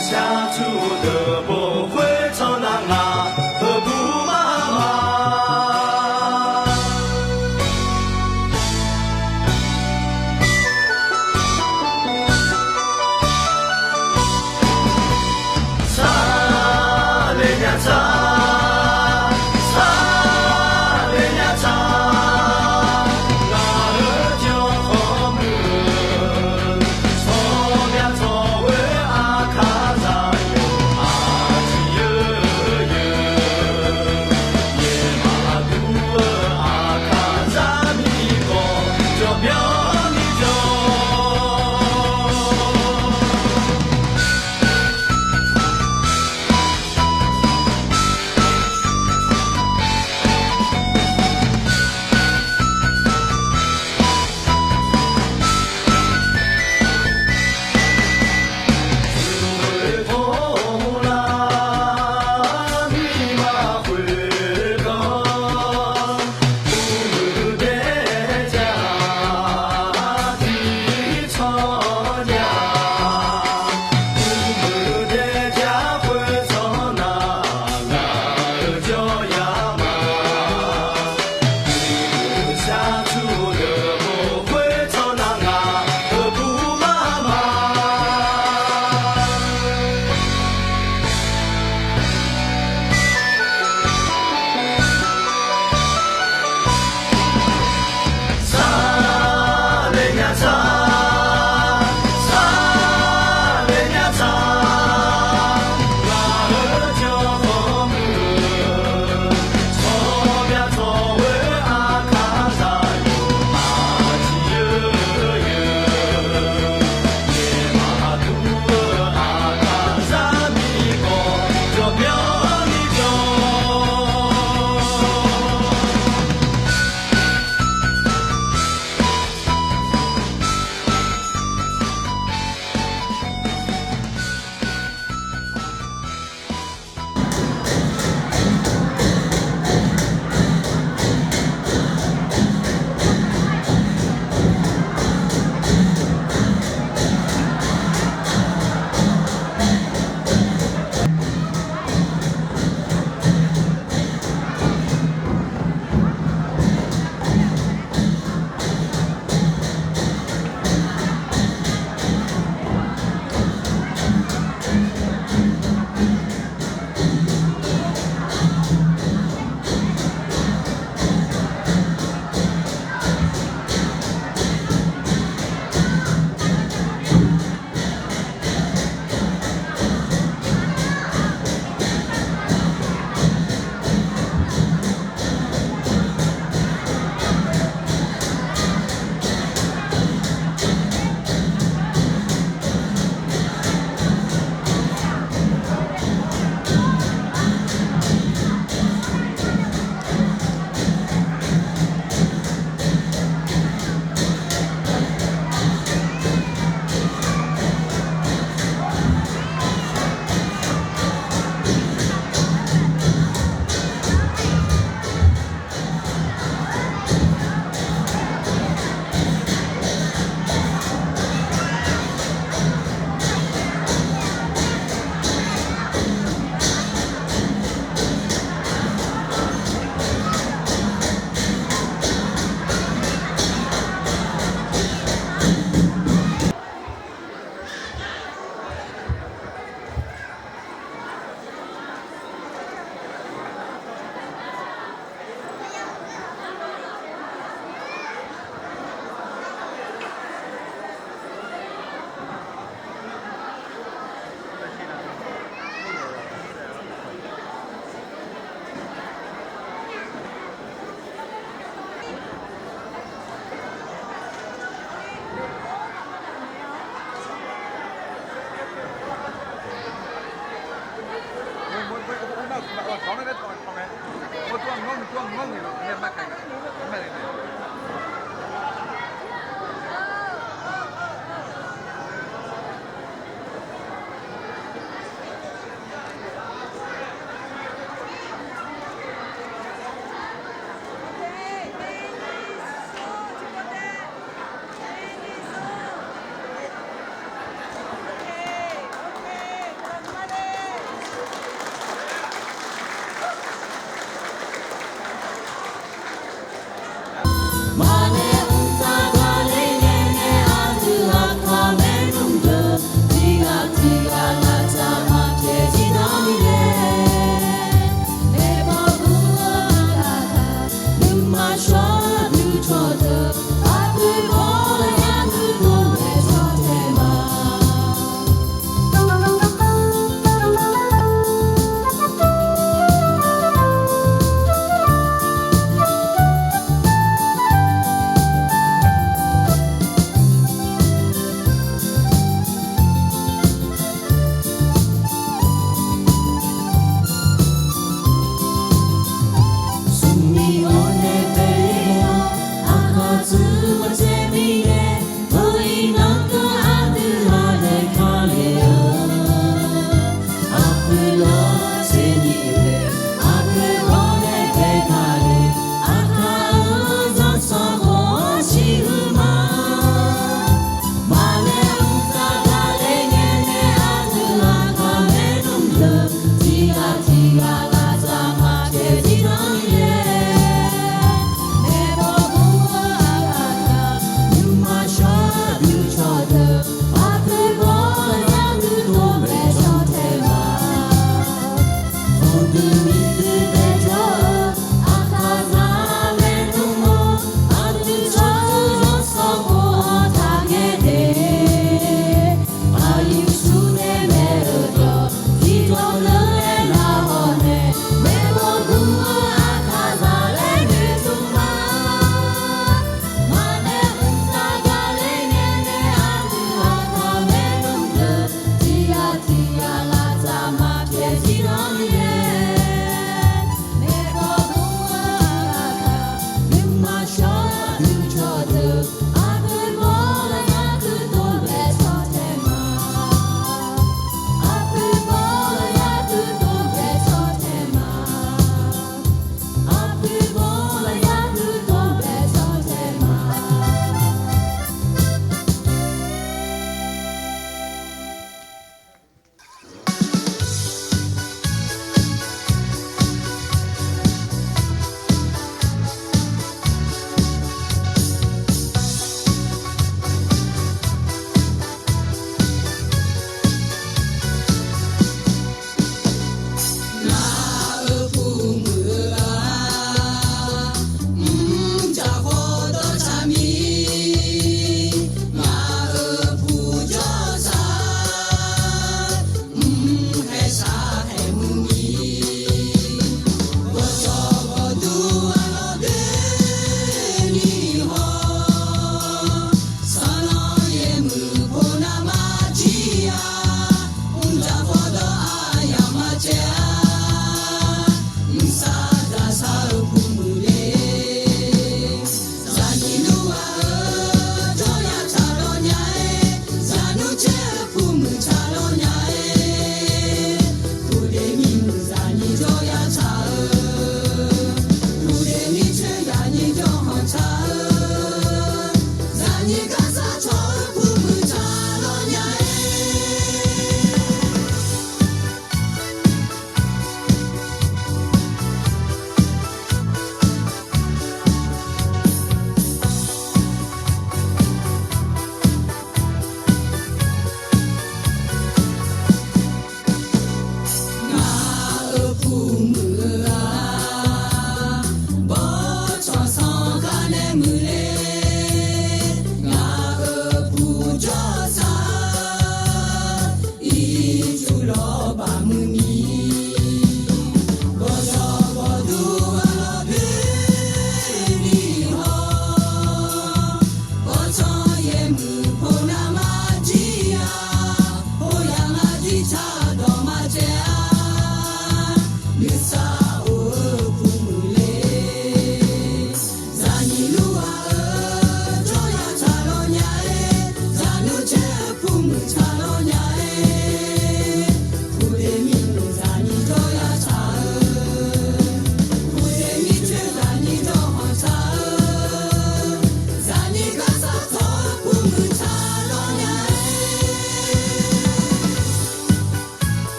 下出的不会朝南啊，何不妈妈？擦嘞呀擦。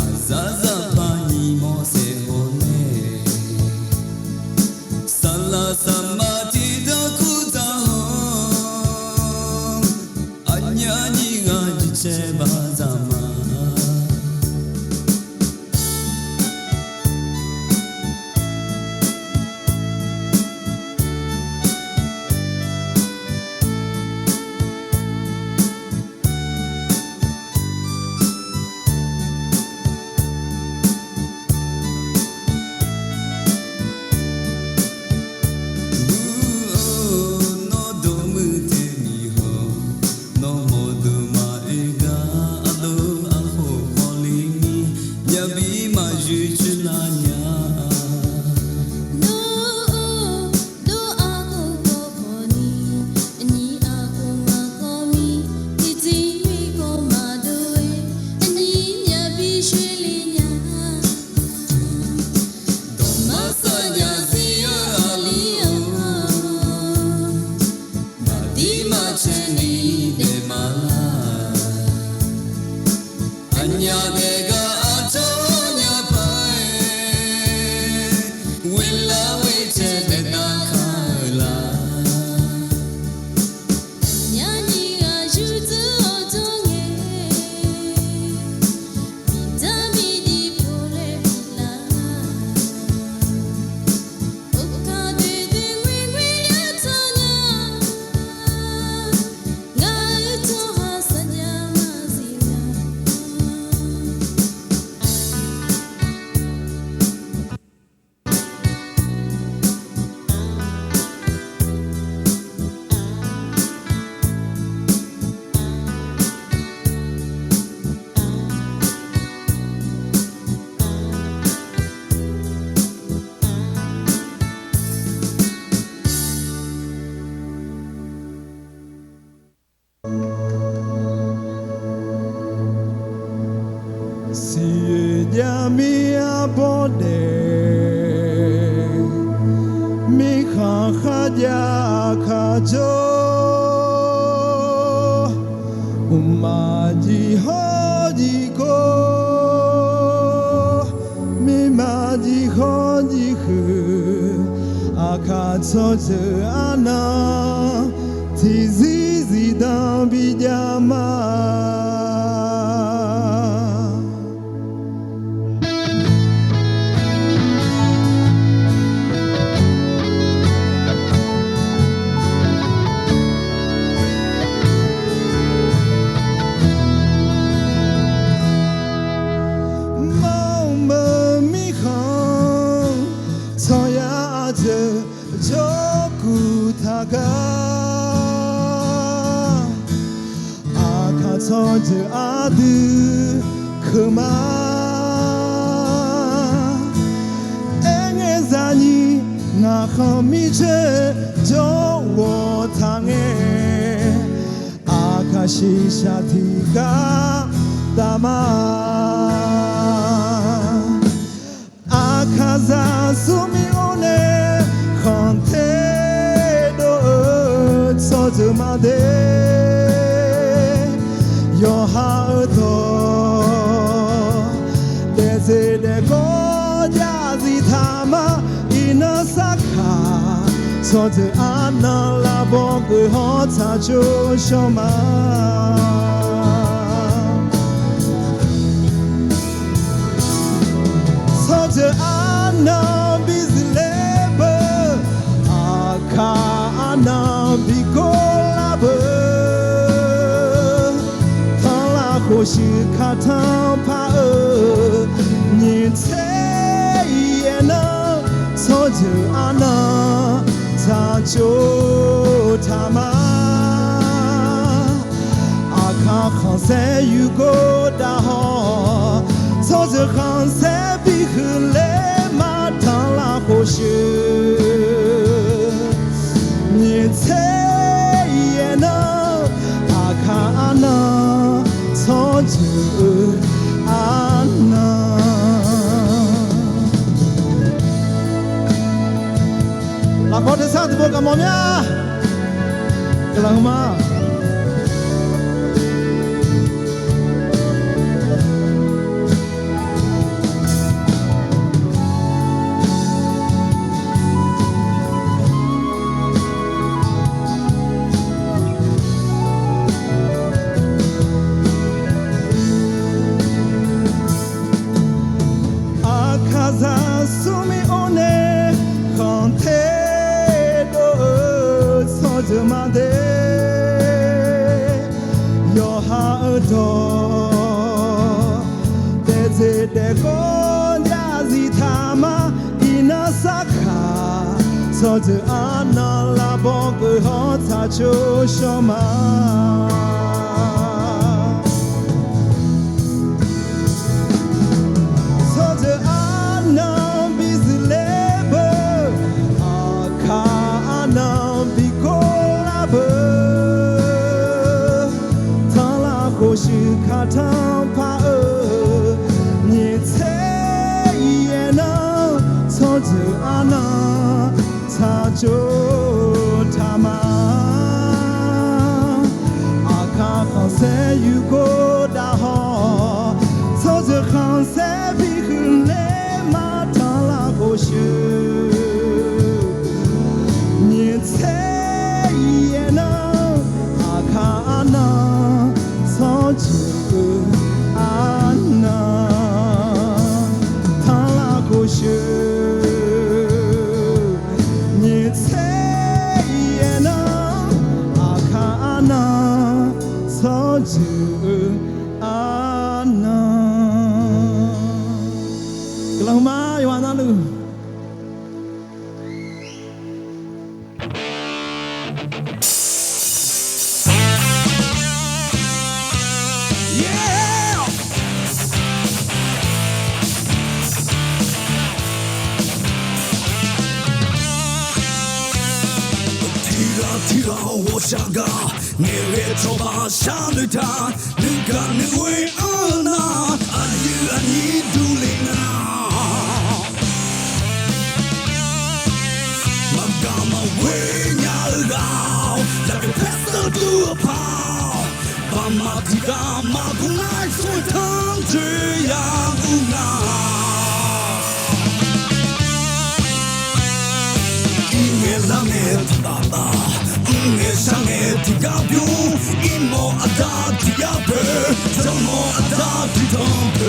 Azaza pani mo se hone Sala samati da kuda hong Anya ni nga jiche bazama Jamia bode Mikha khaja khajo Umaji hoji ko Mimaji hoji khu Akhajo je ana Tizi zidan bijama Akhatonje adu kema Engezani na khamiche jowo tange Akashisha tiga dama Akaza sumi one khante do sojumade Your heart, there's a Jazitama in a Saka, so the Anna Labong with hot Sacho Shoma. So the Anna busy labor, Aka Anna be collabor. Koshi katan pa Nyinte yena Soju ana Tajo tama Aka khanse you go da ho Soju khanse bihule matan la koshi Nyinte yena Aka ana Soju ana La porte sainte pour Camomia Kelangma za sumi one konte do so jamade your heart de konja zitama inasaka so de ana la bok hot sa cho shoma so de ana bizlebe aka ana bikolaba tala ko shi khata pa ana sa jo tama aka khan se yu ko da ho so je khan se bi khun le ma ta la ko shu ni se ye na aka ana so ju ana ta la ko shu Kelama yang mana lu? Yeah! Tira 我想个，你别走吧，想对他，你看你为安娜，安逸独领啊。为鸟儿要给拍摄多跑，把马蹄干马公来做汤汁呀不闹，一年两年的爸爸，年上年的高标，一模阿达的呀背，怎么阿达的汤背。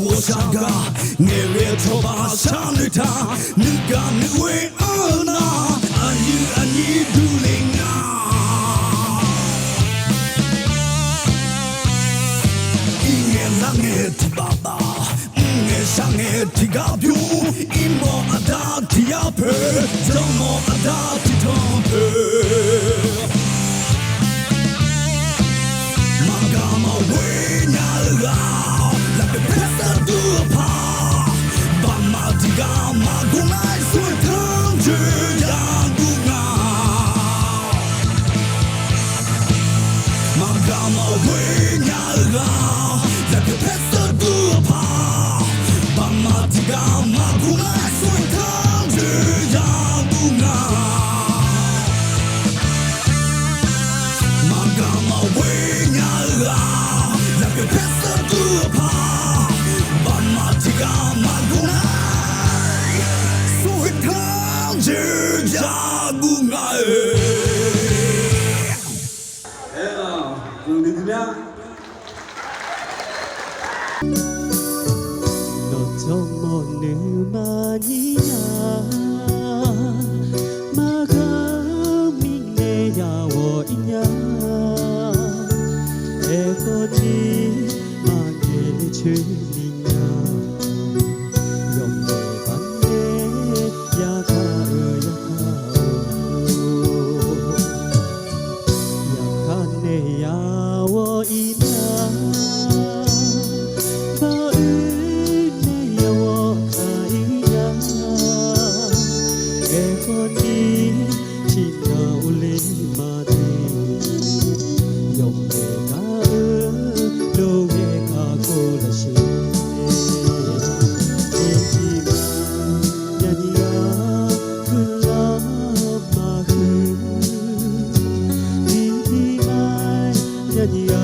我想个，你别走吧，想对他，你干你为安娜，安逸独领啊。一年两年的爸爸，年上年的高标，一模阿达的呀背，怎么阿达的汤背。马干嘛为鸟儿多跑，把马蹄干马公来做汤汁呀不熬，马干嘛为鸟儿要给拍摄多跑，把马蹄干马公来做汤汁呀不熬，马干嘛为鸟儿要给拍摄多跑。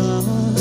เ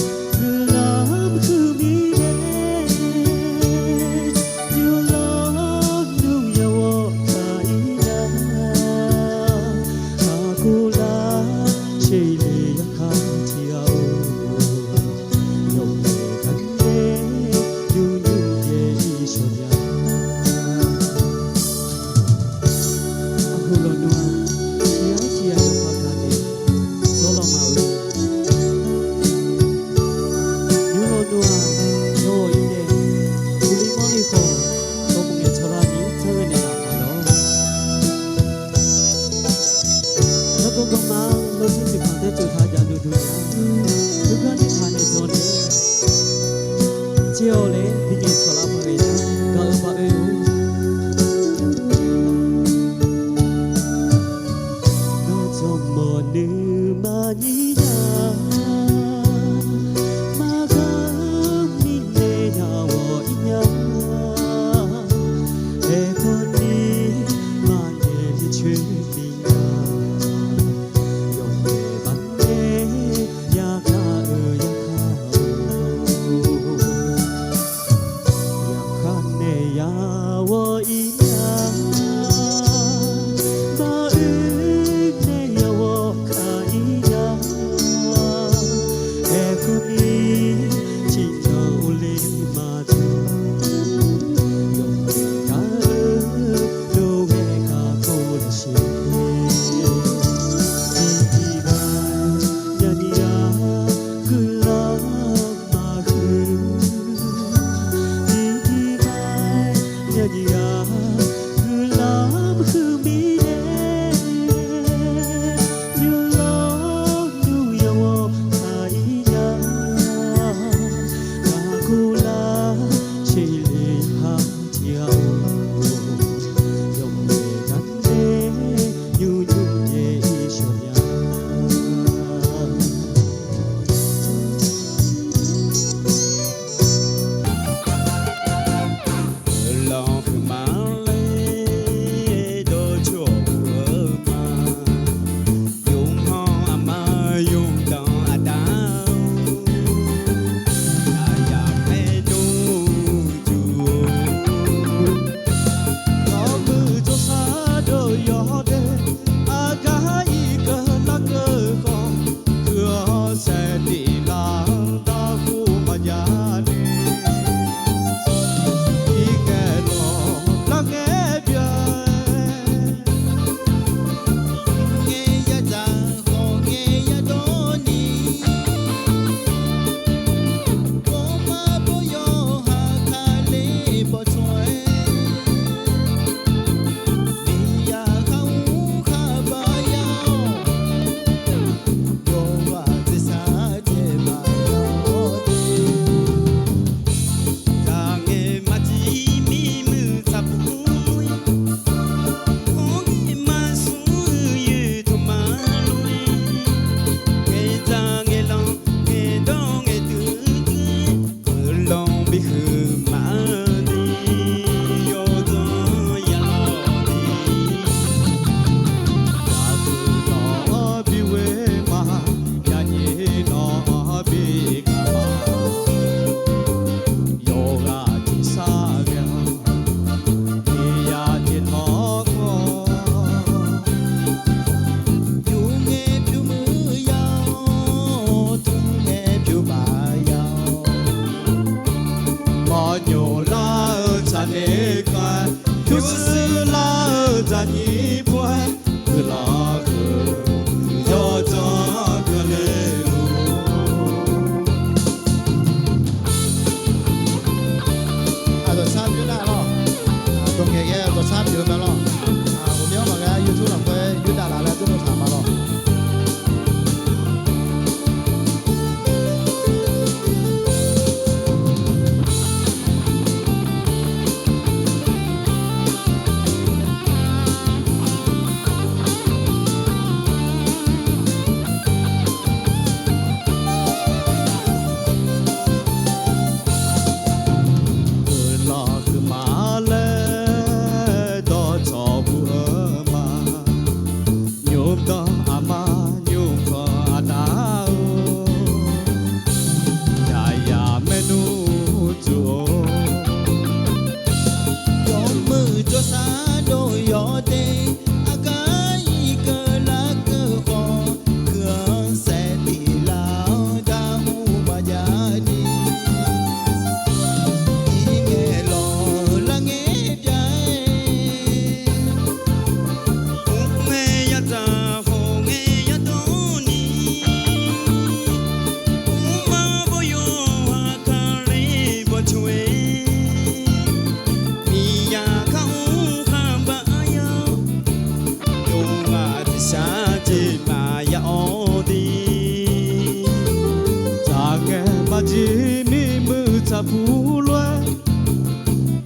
จีมีมือจับผู้ลวย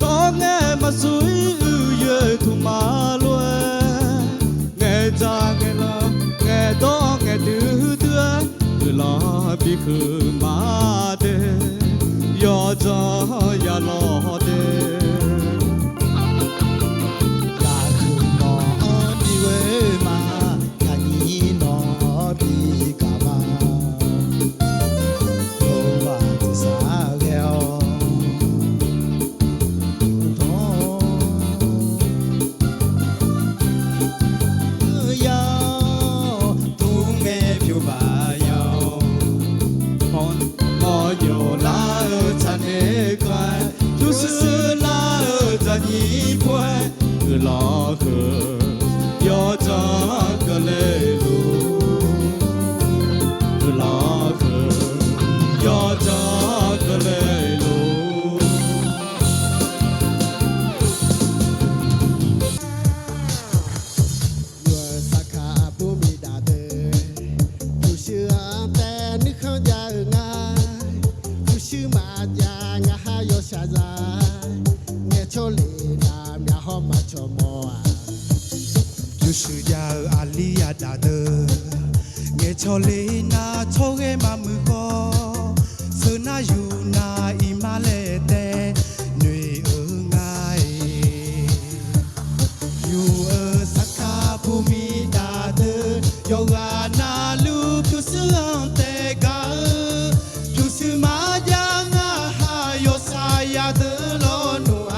ต้องแงมาสุยเยอะทุมาลวยแงจางแงละแงต้องแงดื้อเดือคือลาบีคือมาเดยอจายาลอเดลอเอยอจากะเลลูลอเอยอจากะเลลูยัวสักขาผู้มีดาเดผู้เชื่อแต่นึกเขาอยากง่ายผู้ชื่อมาจางหายอชาจาเงโชลีมาชม就是要阿里亚达的，我朝里那朝个马木个，是那有那伊马来的女儿爱，有儿萨卡布米达的，有啊那路就是安得个，就是马家啊还有啥呀的罗努啊。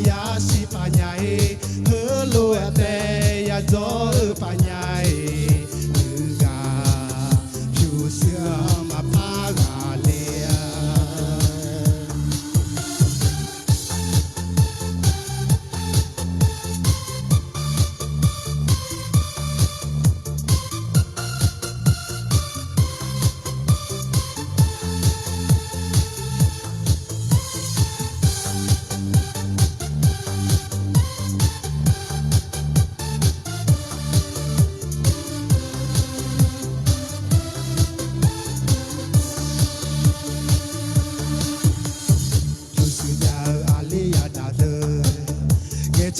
ya si pa nhai hơ lô te ya gió pa nhai ga chu xưa mà pa ga le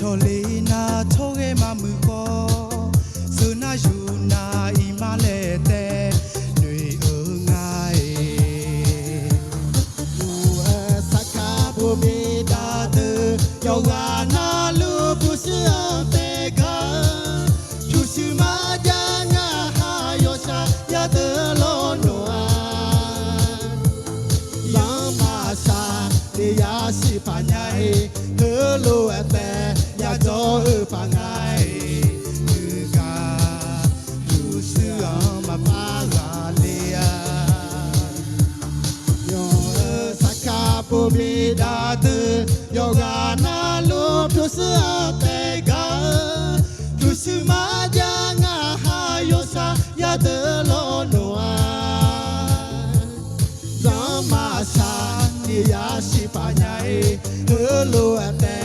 cho lý na cho cái mà mưa có sự na dù na ima lệ tê nuôi ở ngay u saka bu mi da de yoga na lu bu sia te ka chu su ma ja nga ha yo sa ya de lo no a ya ma sa de ya si pa nhai hơ lo te ya cho pa ngai ga tu sữa mà pa ga lia yo saka po mi da de yo ga na lo tu sữa te ga tu su ma ja nga ha yo sa ya de lo no a za ma sa ni ya si pa nhai hơ lo te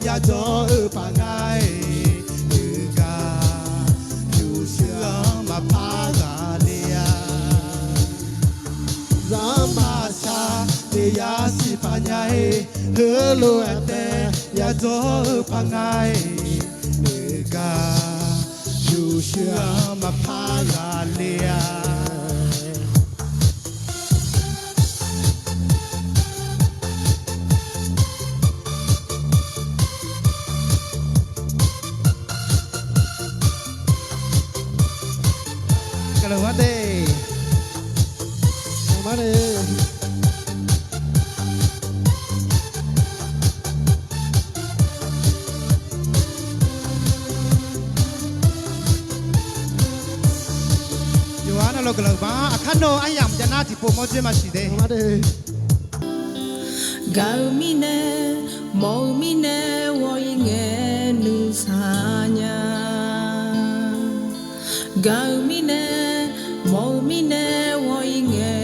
ya cho pa ngai ga chu sữa mà pa ga lia za ma sa de ya si pa nhai hơ lo te ya cho pa ngai ga chu sữa mà pa ga lia kalau mati, mana? Joanna lo kalau bah, akan no ayam jana tipu mau je masih deh. Mana? Gau mine, mau mine, woi nge nusanya. Gau mine, mau mine, woi nge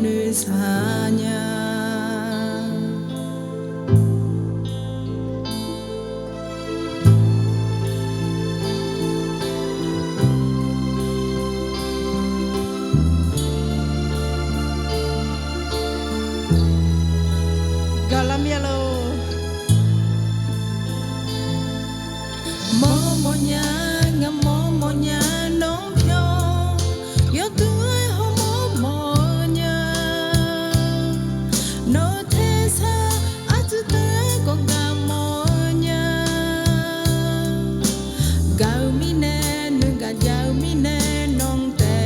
nusanya. yo tuai homo monya no thesa atute konga monya gau mine nuga jau mine nong te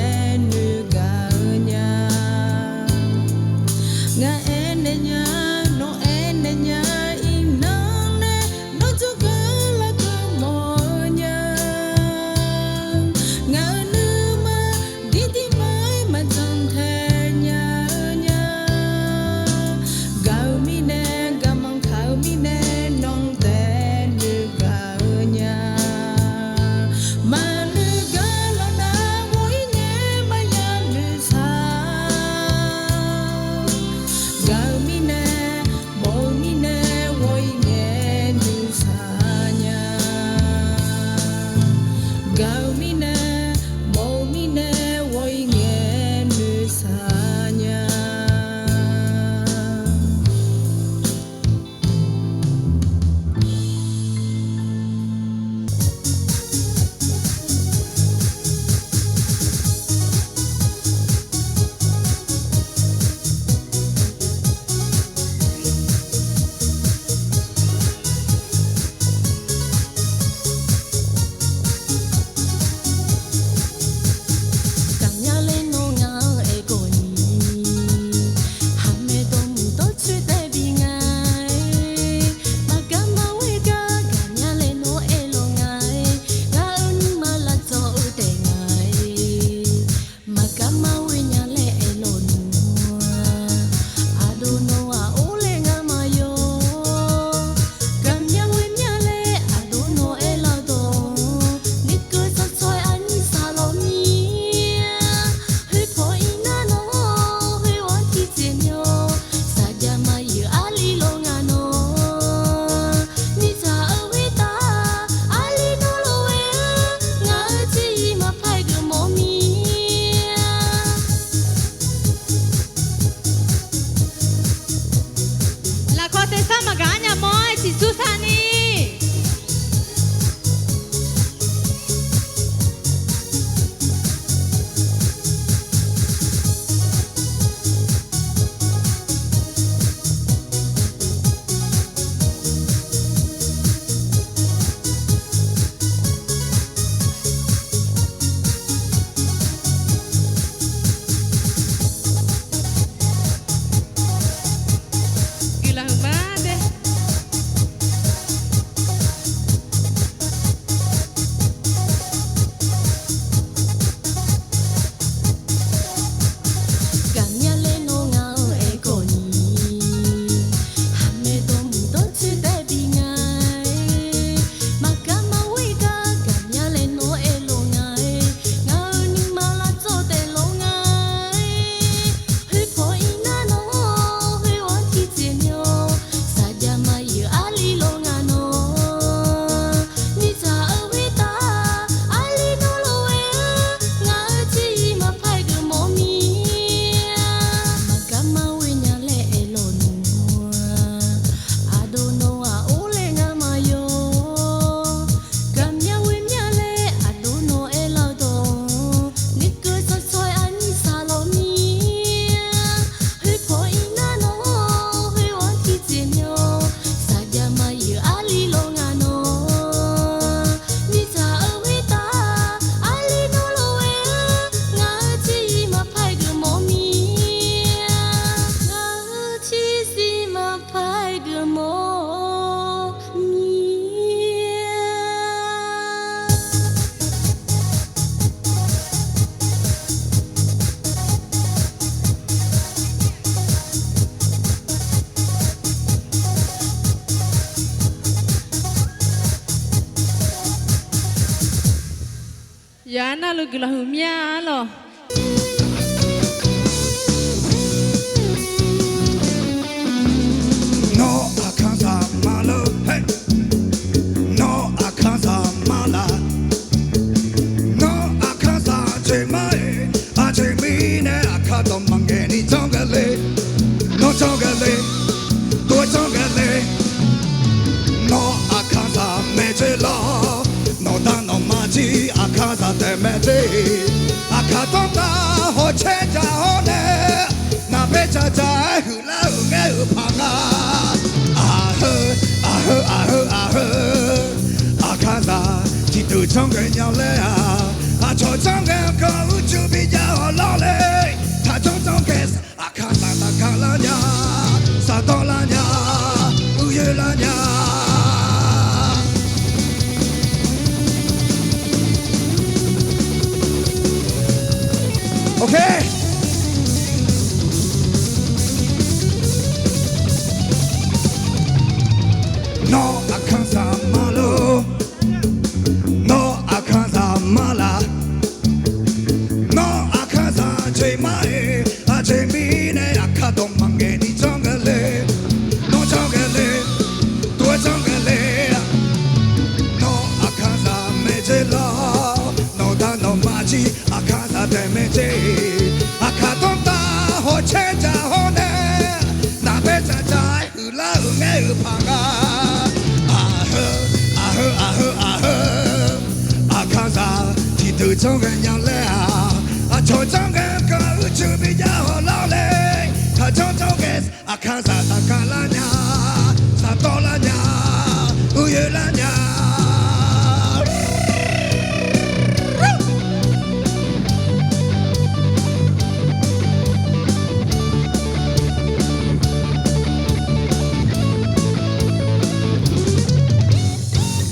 nuga nya nga enenya no enenya inang ne no juga la monya nga numa didi mai ma jong the nya nya gau mine gamang khau mine nong te nuga nya ma nuga la na voi ne ma ya nu sa gau mine mo mine voi ne nu sa nya gau mine mo mine voi ne nu sa nya La cortesa magana moi si Susani gila humade Yana lu gila humya lo No akansa malo hey No akansa mala No akansa chemai achemine akato mangeni chongale No chongale to chongale No akansa mechela No dano machi akaza temete akatonga trong cái nhau lẽ à cho trong cái có chú bị nhau lo lệ ta trong cái à khá là nhà sa to là nhà uye là nhà okay no akansa malo no akansa mala no akansa chemae a chemine akato mangeni chongale no chongale tu chongale no akansa mejela no da no maji akansa demeje akato ta ho cheja ho ne na beja jai hula nge phanga từ trong cái nhà lẽ à cho trong cái có chú bị nhau lo lệ à trong cái à khá giả ta cả là nhà sa to là nhà uye là nhà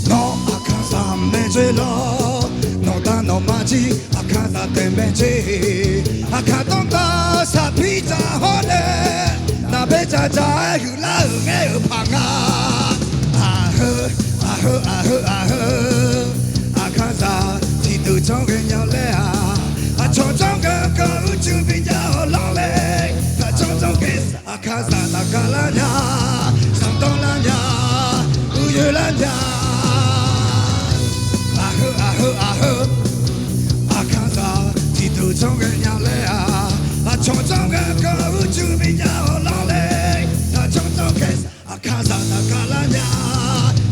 nó à khá giả mê chơi lo no maji akaza tembeje akatonta sa pizza hole na beja ja hula nge phanga akaza ti tu trong cái nhau lẽ à cho trong cái có chú bị nhau lo lệ ta trong cái akaza ta cả là nhà sang to là nhà uye là nhà từ trong cái nhà lẽ à cho trong cái có chú bị nhau lo lệ à trong cái à casa ta cả là nhà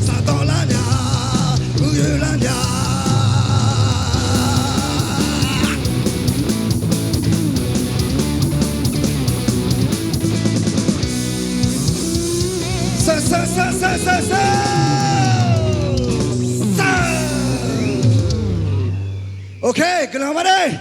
sa to là nhà uye là nhà sa okay cái nào vào đây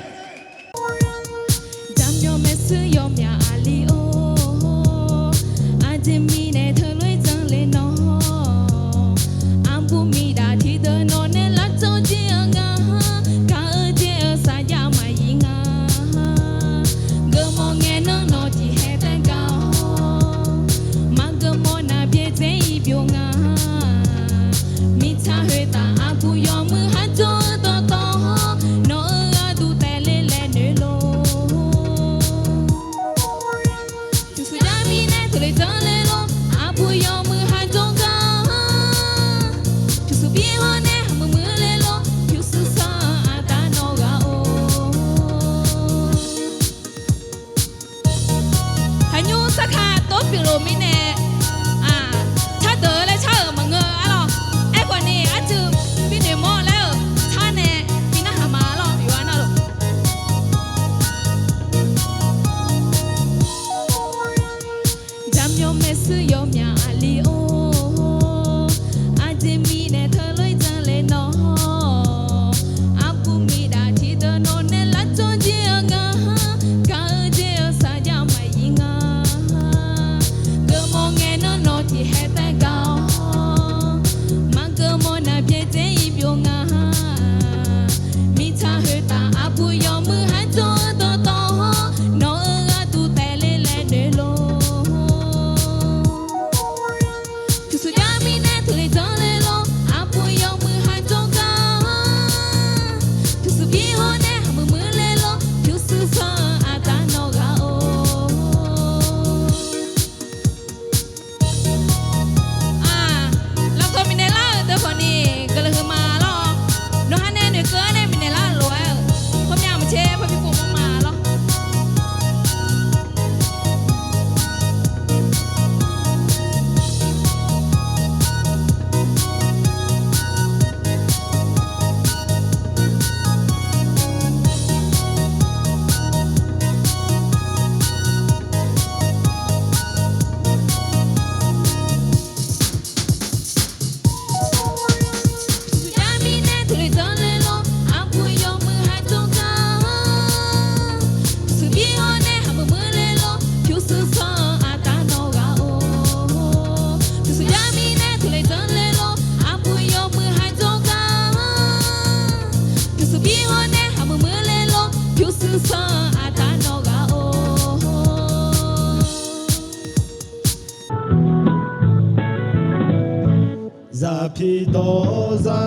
Za phi to za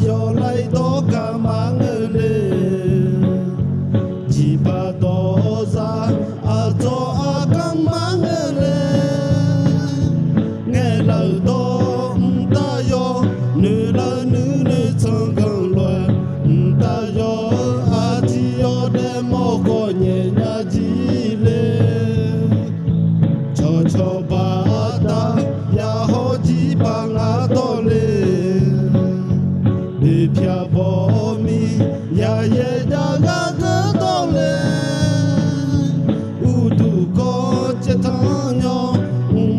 yo lai to ka mang le ji ba to za a to a ka mang le nghe lời to ta yo nữ la nữ nữ chang gang lo ta yo a ji yo de mo ko nye nya ji le cho cho ba ta ya ho ji ba nga to le bi pya bo mi ya ye da ga ga to le u tu ko che ta nyo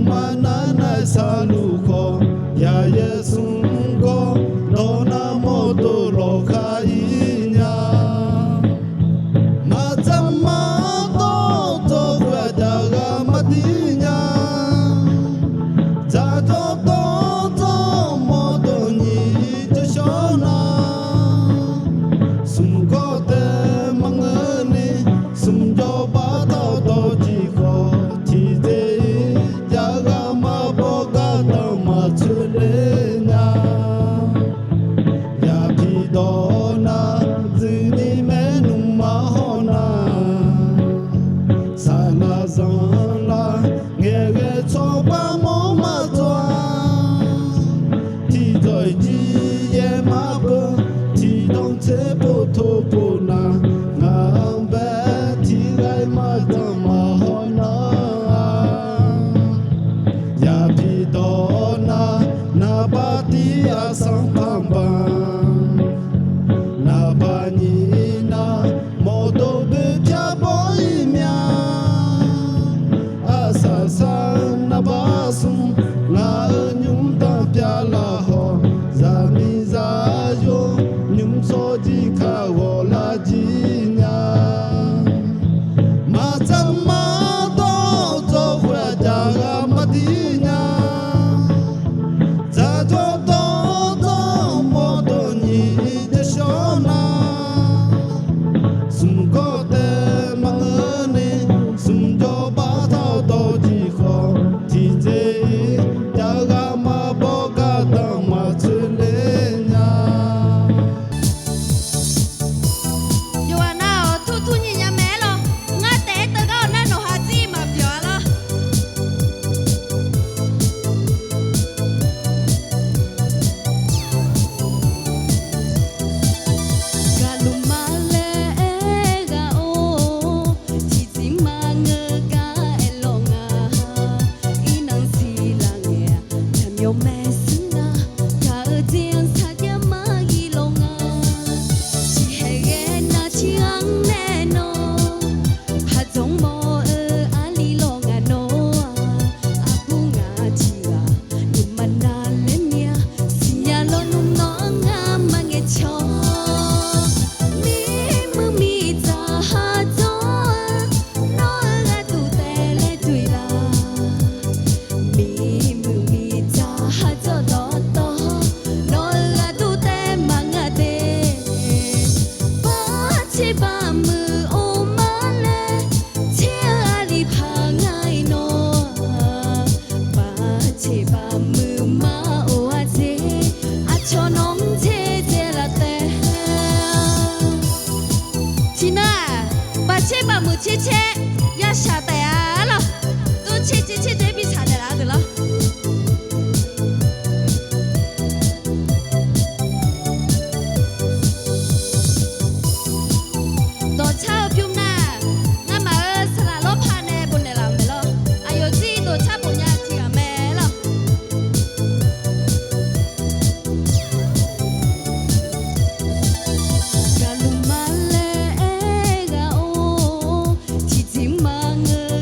ma na na sa lu ko ya ye sun ko do na mo to lo kha i nya ma cha ma to kwa da ga ma ti nya za to mo to ni to sho na sum ko te mang ni sum jo ba to ji ko ti de ja ga ma bo ga ta ma chu le nya ya pi do na zi ni me nu ma ho na sa la zang la nghe nghe cho ba mo ma toa ti doi ji ye ma bo ti dong che bo to bo na ngang ba ti gai ma ta ma ho na ya pi do na ba ti a sang pam ba na ba ni na mo do be pya boy mya asa sang na ba sum na nyum ta pya la ho za mi za yo nyum so ji kha wo la ji nya ma cha ma to hwa ja ga ma ti nya za to mo to ni de sho na sum ko te mang ne sum jo ba thao to ji kho ti je ja ga ma bo ga ta ma chu le nya Yo na thu thu nhị nhà mẹ lo ngã té từ đó nó nó hà chi mà biểu lo Galumale ga o chi chi ma ngơ ga elonga inang si la nge tham yo me sna ka jiang sa ya ma gi longa chi he ge na chi ang ne no ha jong mo a li longa no a pu nga chi ga ni man na le nia si ya lo nu no nga ma nge cho mi mu mi za ha zo no ga tu te le tui la mi mu mi za ha zo do to no ga tu te ma nga te ba chi ba mu o ma le chi a li pha ngai no ba chi ba mu ma o a je a cho nom che je la te Tina, bà chế bà mu chế chế, ya sa tay à lo, tu chế chế chế chế bị sa tay là được lo. Đồ chao pium na, na mà sa la lo pa ne bun ne la me lo, ayo ji đồ cha bun ya ti a me lo. Galumale ga o chi chi ma ngơ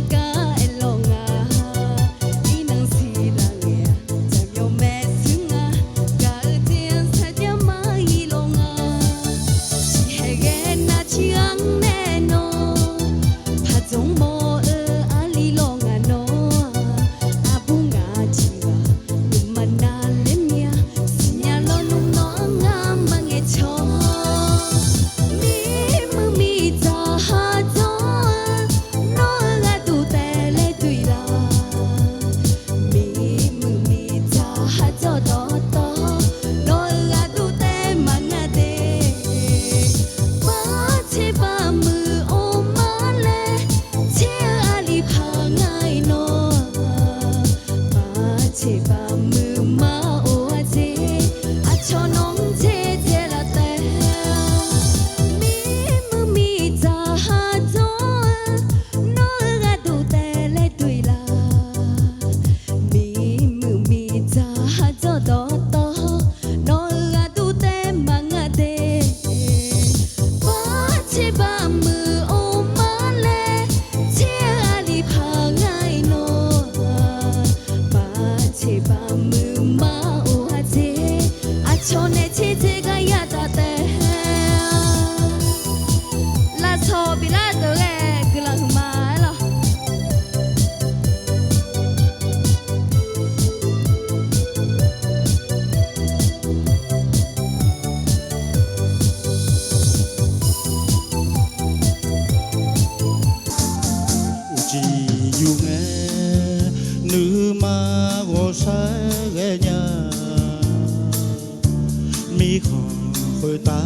ba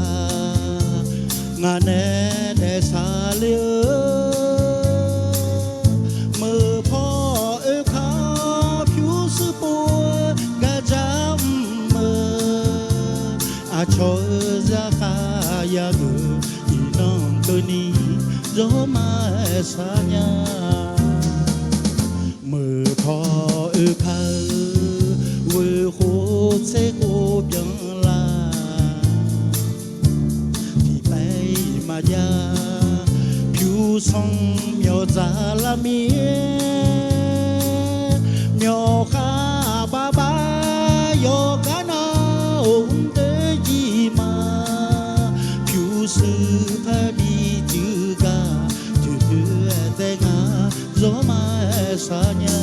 ngà nè để xa liêu mơ phò ơ khá phiếu sư bùa gà giam mơ à cho ra khá ya ngờ ý nông tôi ni gió mà xa nhà mơ phò ơ khá vơ khô sẽ khô biang la thì bay mà ya phiêu song miao za la mía miao kha ba ba yo ka na ung te ji ma phiêu sư pha đi chữ ga chữ te nga gió ma sa nha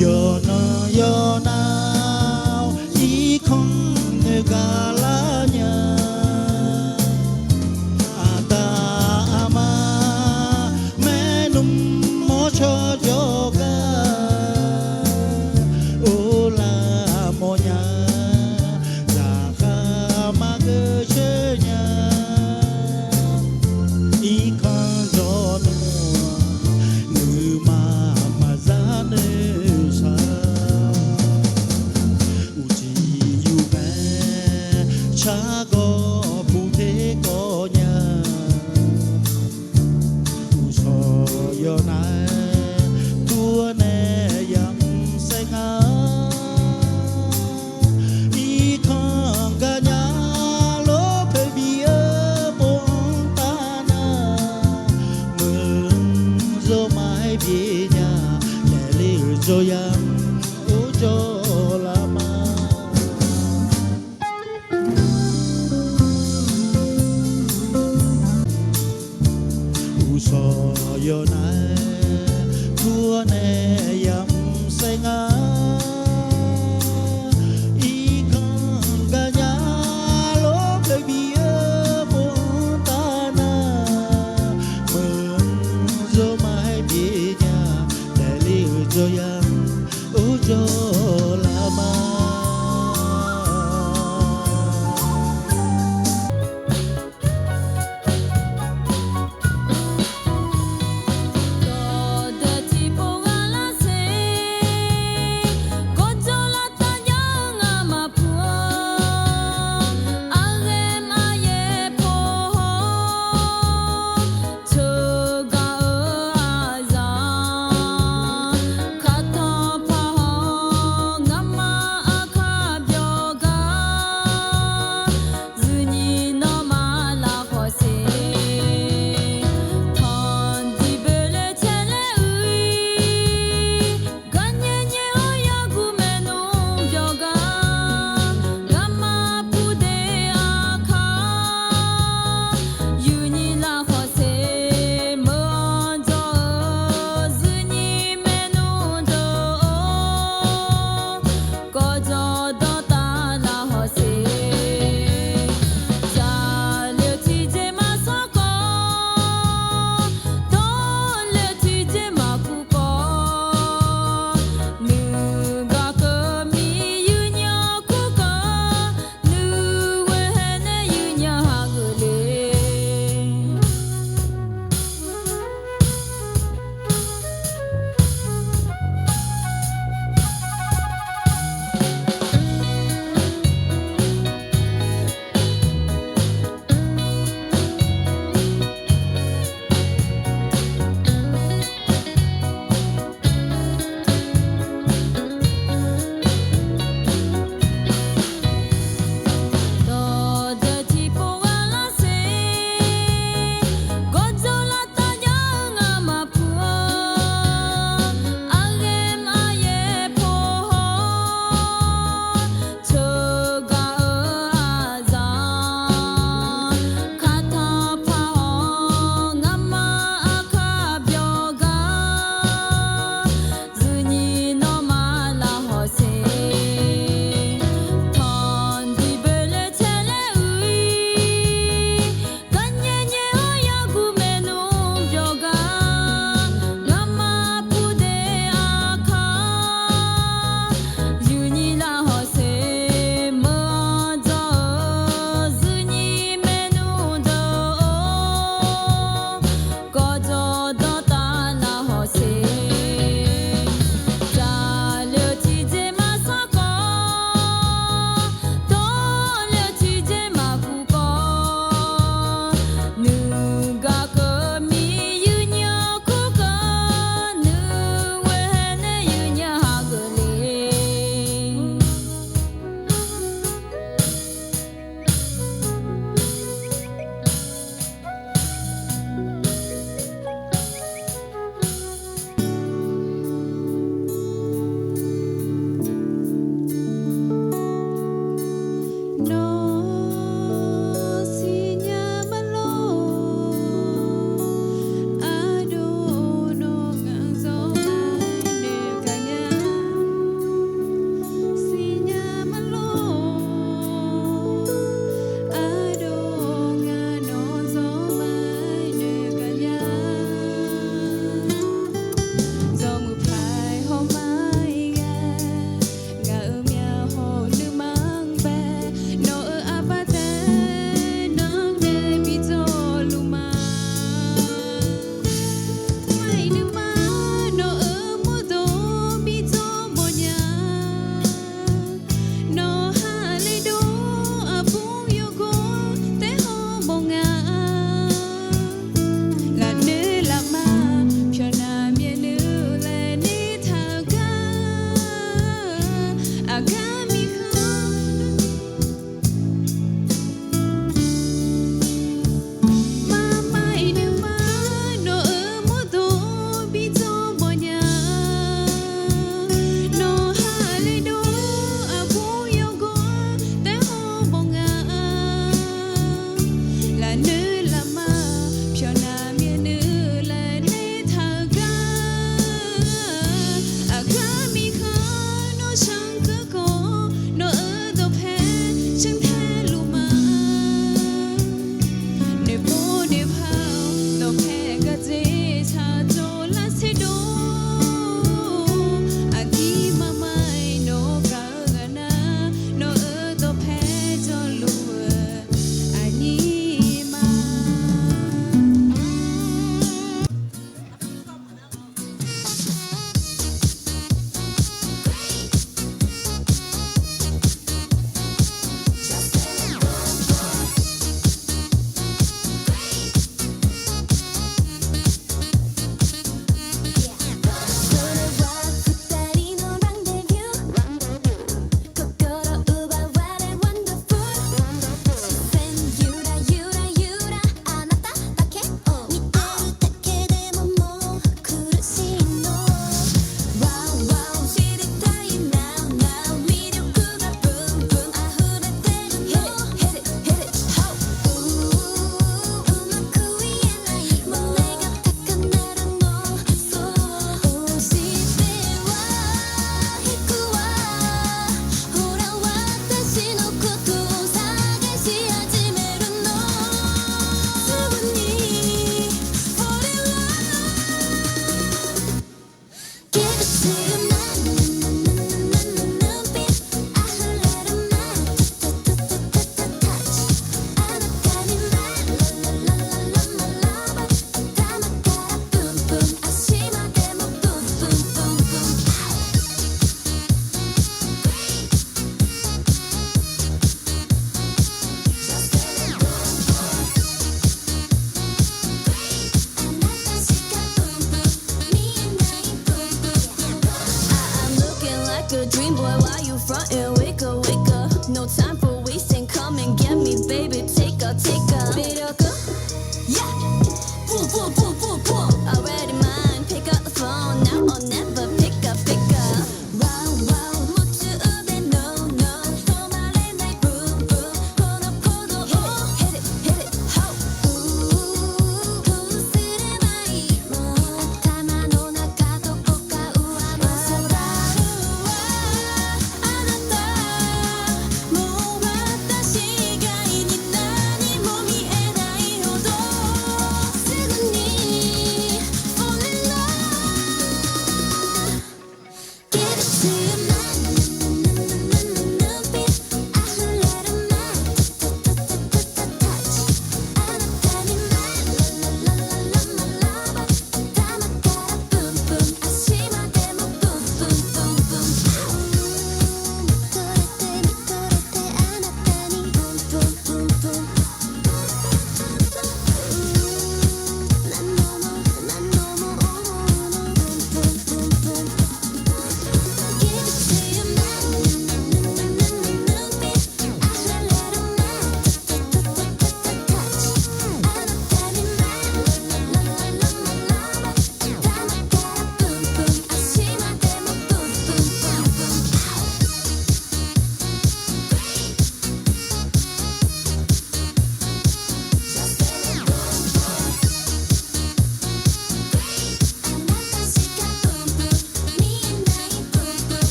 yo nào ý không ga la nha ta ama mẹ num mo cho yoga ô la mo nha ra kha ma gơ che nha ý con gió ngư mà ra nơi xa uchi yu bé cha go phu thế có nhà u so yo nai tua nè yang say ngã đi con cả nhà lố phải bia bông ta na mừng gió mai bia nhà để liu cho yang u cho la ma u so yo nai tua nè yang say ngã ý con cả nhà lố phải bia bông ta na mừng gió mai bia nhà để liu cho yang u cho la ma Có đợt chỉ phố gà lá xế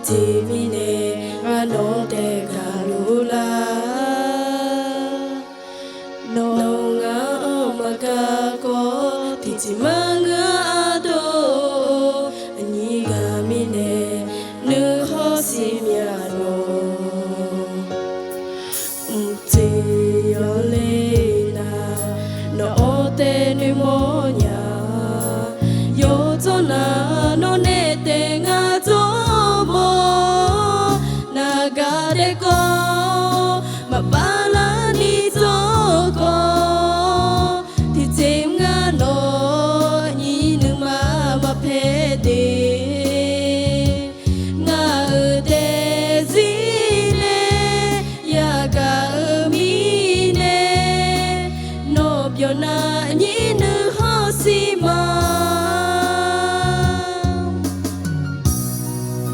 ဒီမီနဲ့ငါတော့တဲ့ကလူလားနောငါမကကောဒီချမငါတော့အညီကမီနဲ့လူဟောစီမြာတော့တေယောလေးနာနောတဲ့နေမောညာယောဇနာနောနေတဲ့ငါတော့မောနာဂရဲကောမပါလာနီသောကောဒီချိန်ငါတော့ညီနမမဖဲတဲ့ငါတဲ့စီလေယာကမီနေနောပြောနာညီနဟောစီမာ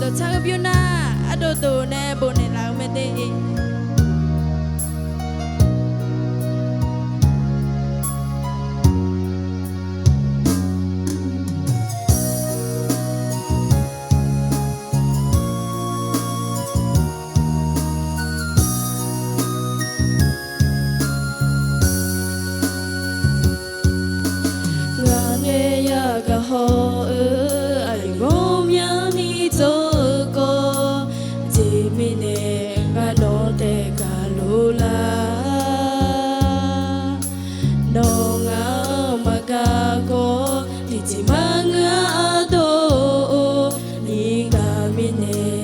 တော့ချာပြောနာအတော့တော့နဲ့ဘုန်နေလာမတဲ့ဟောအိရောမြာနီသောကောဒီမီနဲ့ငါတော့တဲ့ကလိုလားနောငါမကကောဒီချမငါတော့ဒီကမီနဲ့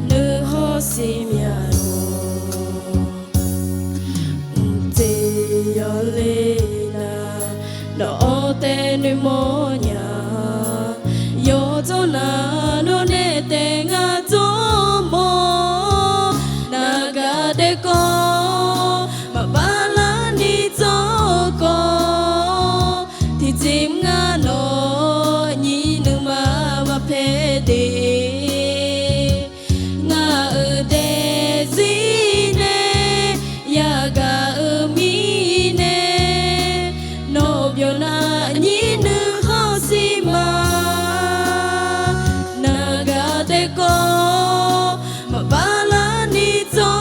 လူဟောစီမြာတော့တေယောလေးနာတော့တဲ့နေမောညာယောဇနာနောနေတဲ့ငါတော့မောနာဂတဲ့ကောမပါလာနီသောကောဒီချိန်ငါတော့ညီနမမဖဲတဲ့ငါတဲ့စီနေယာကမီနေနောပြောနာညီနဟောစီမာမပါလာနီသော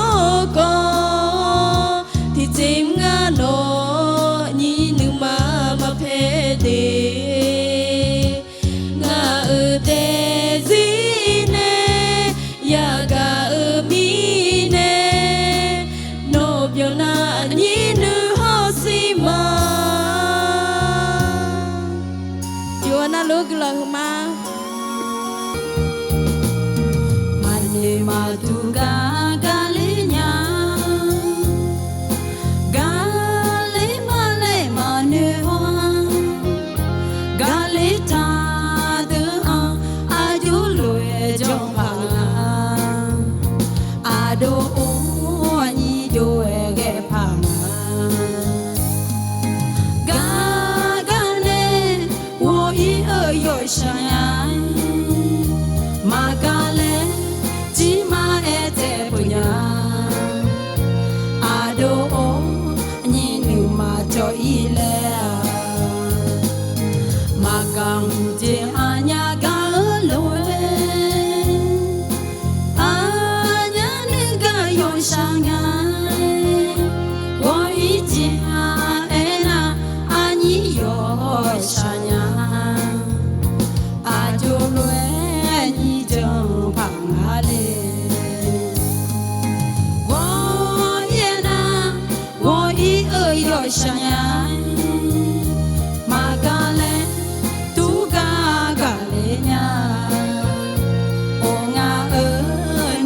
ကောဒီချိန်ငါတော့ညီနမမဖဲတဲ့ငါတဲ့စီနေယာကမီနေနောပြောနာညီနဟောစီမာယောနာလောကလမှာမာတူကလေးညာကလေးမလေးမနေဟောကလေးတာတဲ့အကျိုးလွယ်ကြောင့်ပါအဒိုအိုညီကျိုးရဲ့ဖာကနေဝိုဤအယောဆိုင်မာကလေးជីမာရဲ့တဲ့ပညာအဒိုအိုအညီနူမာကြော်ဤလဲမာကောင်ကျင်အညာကလွယ်အညာနေကယောဆောင်ညာဝါဤကျင်အဲနာအညီယောဆောင်ညာအကျိုးလွယ်ညီကြောင့်ဖာငါလေဝါယေနာဝါဤယောဆောင်ညာမာကလည်းသူကလည်းညာအိုငါ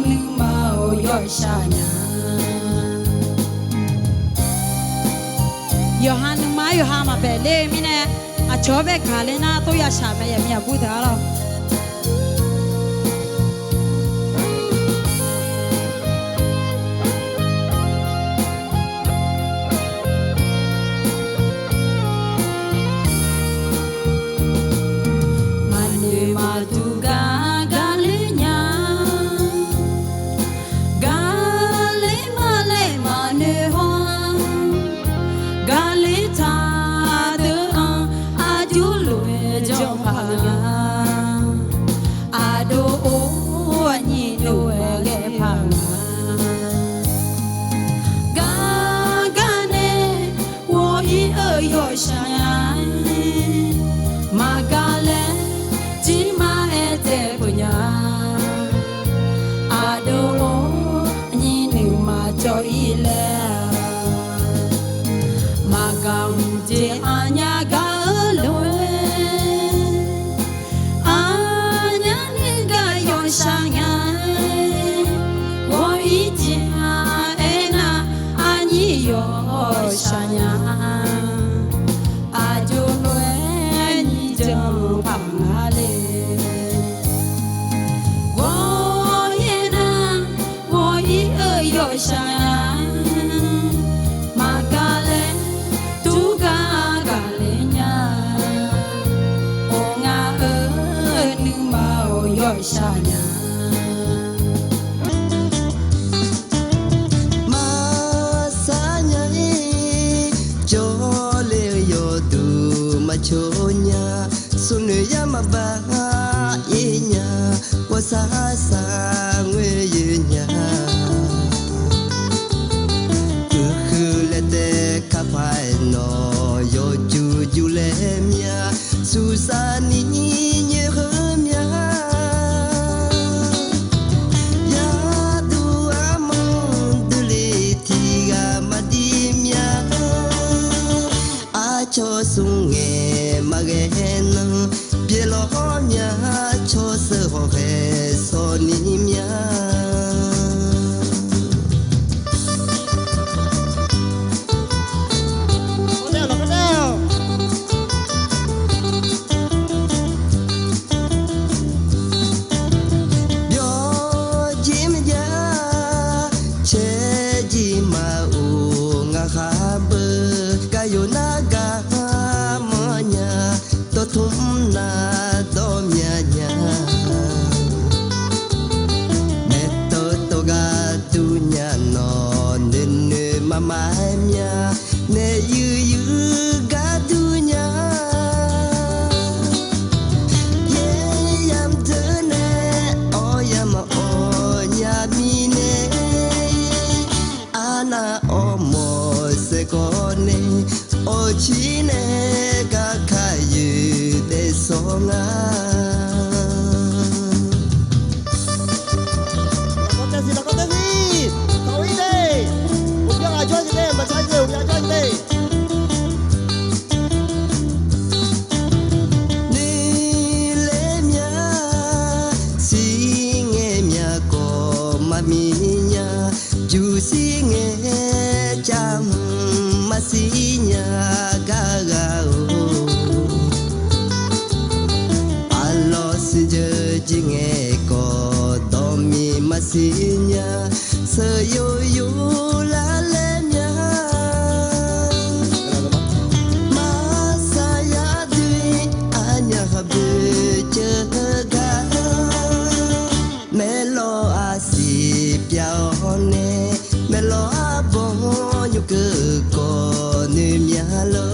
နူမောယောဆောင်ညာယောဟန်နူမယောဟာမပဲလေမင်းနဲ့အချောဘက်ခါလင်းနာတော့ရရှာပဲရမြတ်ဘူးသားတော့မာတူကလေးညာကလေးမလေးမနေဟောကလေးတာတဲ့အကျိုးလွယ်ကြောင့်ပါ想呀，我一见哎那阿你有想呀，阿就乱你就怕哪里？我也那我一有想呀，马嘎嘞杜嘎嘎嘞呀，我爱你嘛我有想呀。Chonya sunu yamaba yenya wasasa ngwenya kukhulete kapai no yo jujulemya susani nyehemya ya dua monduli tiga madimya acho sunge magena bielo nya cho se ho he so ni mya yo jim ja che ji ma u nga kha be ka yo na ga thum na do nya nya me to ga tu nya no ne mama nya ne yu ga tu nya ye yam de ne o yam o nya mi ne ana o mo se ko ne o chi ne ga songa la contesi tao đi đây một cái là cho anh đây mà sai nhiều nhà cho anh đây ni le mia si nghe mia ko mami nya ju si nghe cham ma si nya ga ga jinge ko domi masinya seyoyo la lemya masaya dui anya habe jaga melo asi piaone melo abon yuke ko nimya lo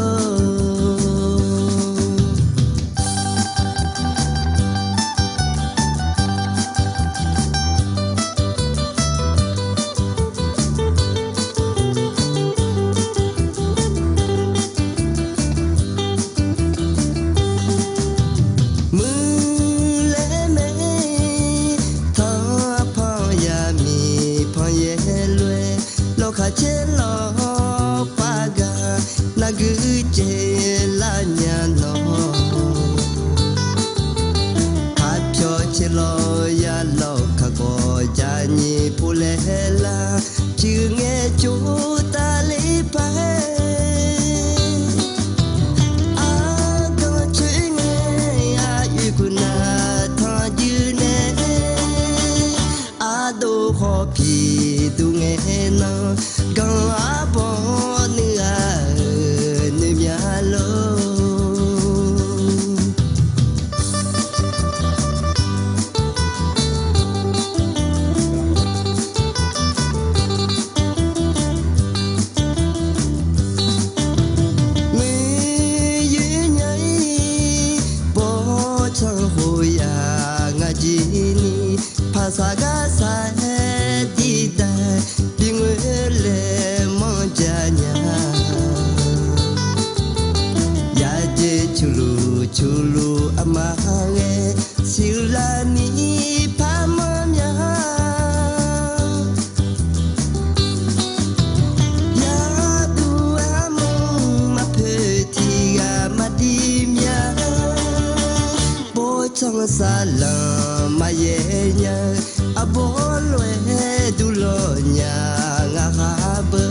che lo paga na gu che la nya no ha pyo che lo ya lo ka ko ja ni pu le la chư nghe chú ta li pa a ko chư nghe a yu ku na tha yu ne a do ho pi du nghe na quand abon ne mia lo mi yu nhai bo chang ho ya nga ji ni pa sa ga sa di da le monjanya ya je chulu amage silani pamanya ya du amu ma peti ga madimya bo chang salam ma ye nya abolwe dulonya ngahabe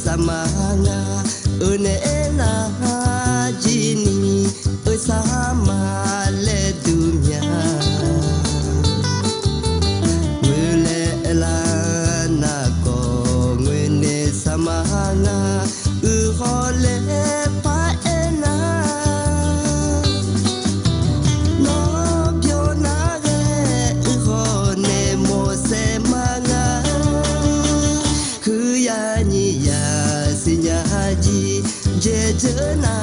Samanga unena jini sama le dunya mule elana ko ngene samanga hole pa ena no biona ge hone mo semanga kuyani ya sinyaji jejena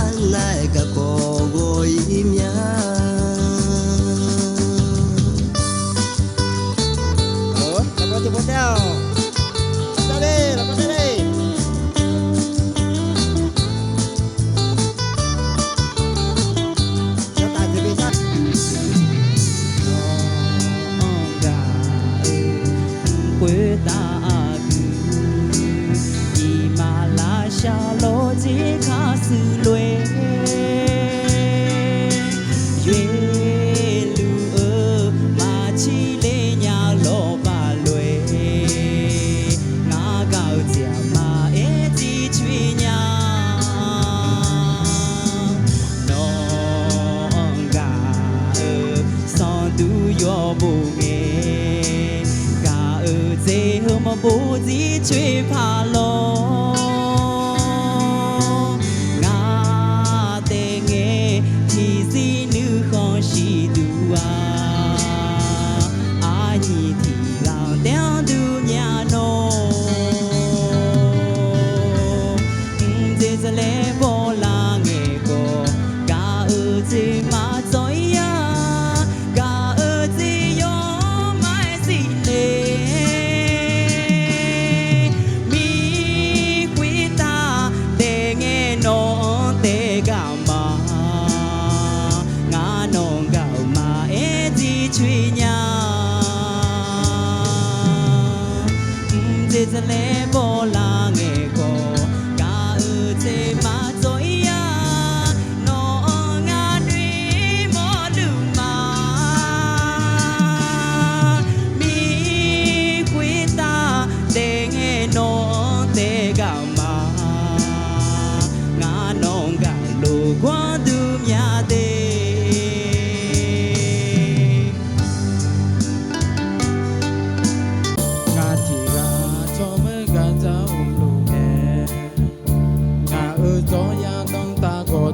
anai ka kogoimya Lepas tu poteo. Lepas tadi. Saya tak ada bisa. quê ta y mà la xa lô chỉ khá sự lue duyên lưu mà chỉ lê nhà lô bà lue ngã gạo chả mà ế chỉ truy nhà non gà son du yo bù nghe dễ hơn mà bố dĩ truy phá lô ngã tê nghe thì dĩ nữ khó xì đu nhị thì gạo đeo đu nhà nô dễ dễ lẽ bố là nghe cô gà dễ mà dõi gà dễ yo mai dĩ lê truy nhà dễ dễ lẽ bố là nghề cô cả dễ mà dối nó ngã nuy mô lưu mà mi quý ta để nghe nó tê gạo mà ngã nông gạo lù qua đùm nhà đê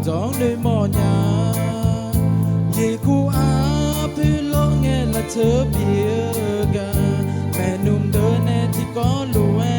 gió nơi mò nhà ye ku a pu lo nghe là chớ bia ga mẹ num đỡ nè thì có lúa